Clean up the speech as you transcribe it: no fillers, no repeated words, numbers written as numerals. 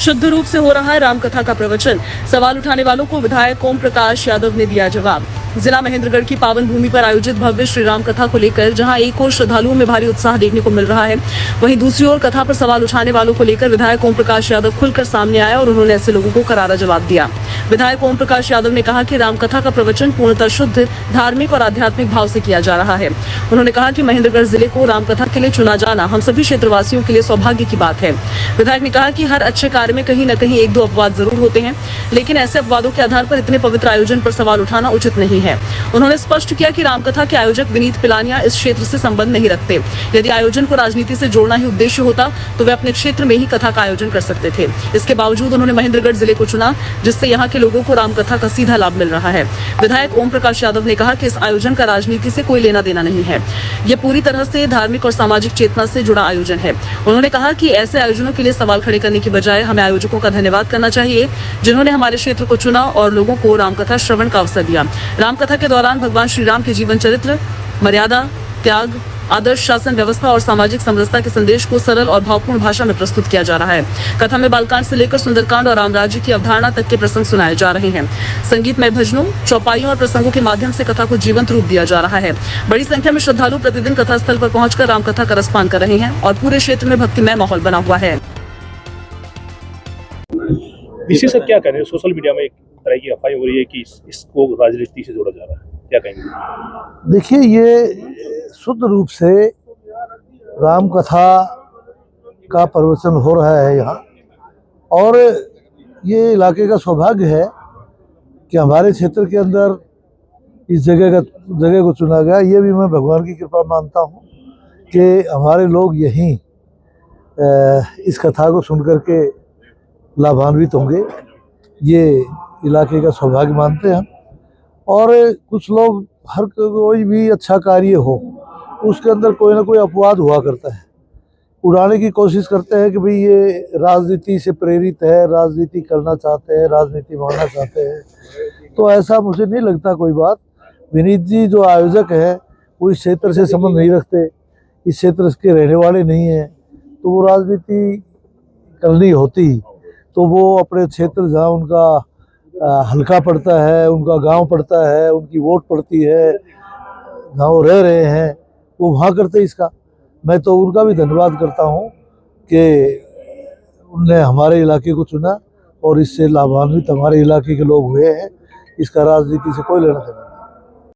शुद्ध रूप से हो रहा है रामकथा का प्रवचन। सवाल उठाने वालों को विधायक ओम प्रकाश यादव ने दिया जवाब। जिला महेंद्रगढ़ की पावन भूमि पर आयोजित भव्य श्री राम कथा को लेकर जहां एक ओर श्रद्धालुओं में भारी उत्साह देखने को मिल रहा है, वहीं दूसरी ओर कथा पर सवाल उठाने वालों को लेकर विधायक ओम प्रकाश यादव खुलकर सामने आया और उन्होंने ऐसे लोगों को करारा जवाब दिया। विधायक ओम प्रकाश यादव ने कहा कि रामकथा का प्रवचन पूर्णतः शुद्ध धार्मिक और आध्यात्मिक भाव से किया जा रहा है। उन्होंने कहा कि महेंद्रगढ़ जिले को रामकथा के लिए चुना जाना हम सभी क्षेत्रवासियों के लिए सौभाग्य की बात है। विधायक ने कहा कि हर अच्छे कार्य में कहीं न कहीं एक दो अपवाद जरूर होते हैं, लेकिन ऐसे अपवादों के आधार पर इतने पवित्र आयोजन पर सवाल उठाना उचित नहीं है। उन्होंने स्पष्ट किया कि रामकथा के आयोजक विनीत पिलानिया इस क्षेत्र से संबंध नहीं रखते। यदि आयोजन को राजनीति से जोड़ना ही उद्देश्य होता तो वे अपने क्षेत्र में ही कथा का आयोजन कर सकते थे। इसके बावजूद उन्होंने महेंद्रगढ़ जिले को चुना, जिससे यहाँ के लोगों को रामकथा का सीधा लाभ मिल रहा है। विधायक ओम प्रकाश यादव ने कहा कि इस आयोजन का राजनीति से कोई लेना देना नहीं है। यह पूरी तरह से धार्मिक और सामाजिक चेतना से जुड़ा आयोजन है। उन्होंने कहा कि ऐसे आयोजनों के लिए सवाल खड़े करने की बजाय हमें आयोजकों का धन्यवाद करना चाहिए, जिन्होंने हमारे क्षेत्र को चुना और लोगों को रामकथा श्रवण का अवसर दिया। रामकथा के दौरान भगवान श्री राम के जीवन चरित्र, मर्यादा, त्याग, आदर्श शासन व्यवस्था और सामाजिक समरसता के संदेश को सरल और भावपूर्ण भाषा में प्रस्तुत किया जा रहा है। कथा में बालकांड से लेकर सुंदरकांड और रामराज्य की अवधारणा तक के प्रसंग सुनाए जा रहे हैं। संगीतमय भजनों, चौपाइयों और प्रसंगों के माध्यम से कथा को जीवंत रूप दिया जा रहा है। बड़ी संख्या में श्रद्धालु प्रतिदिन कथा स्थल पर पहुंचकर रामकथा का रसपान कर रहे हैं और पूरे क्षेत्र में भक्तिमय माहौल बना हुआ है। विशेषज्ञ क्या कह रहे हैं? सोशल मीडिया में एक तरह की अफवाह हो रही है कि इसको राजनीति से जोड़ा जा रहा है, क्या कहेंगे? देखिए, ये शुद्ध रूप से राम कथा का प्रवचन हो रहा है यहाँ, और ये इलाके का सौभाग्य है कि हमारे क्षेत्र के अंदर इस जगह को चुना गया। ये भी मैं भगवान की कृपा मानता हूँ कि हमारे लोग यहीं इस कथा को सुन करके लाभान्वित होंगे। ये इलाके का सौभाग्य मानते हैं। और कुछ लोग, हर कोई भी अच्छा कार्य हो उसके अंदर कोई ना कोई अपवाद हुआ करता है, उड़ाने की कोशिश करते हैं कि भाई ये राजनीति से प्रेरित है, राजनीति करना चाहते हैं, राजनीति मानना चाहते हैं। तो ऐसा मुझे नहीं लगता कोई बात। विनीत जी जो आयोजक है वो इस क्षेत्र से संबंध नहीं रखते, इस क्षेत्र के रहने वाले नहीं हैं, तो वो राजनीति करनी होती तो वो अपने क्षेत्र जहाँ उनका हल्का पड़ता है, उनका गांव पड़ता है, उनकी वोट पड़ती है, जहाँ वो रह रहे हैं, वो वहाँ करते इसका। मैं तो उनका भी धन्यवाद करता हूँ कि उनने हमारे इलाके को चुना और इससे लाभान्वित हमारे इलाके के लोग हुए हैं। इसका राजनीति से कोई लेना देना नहीं।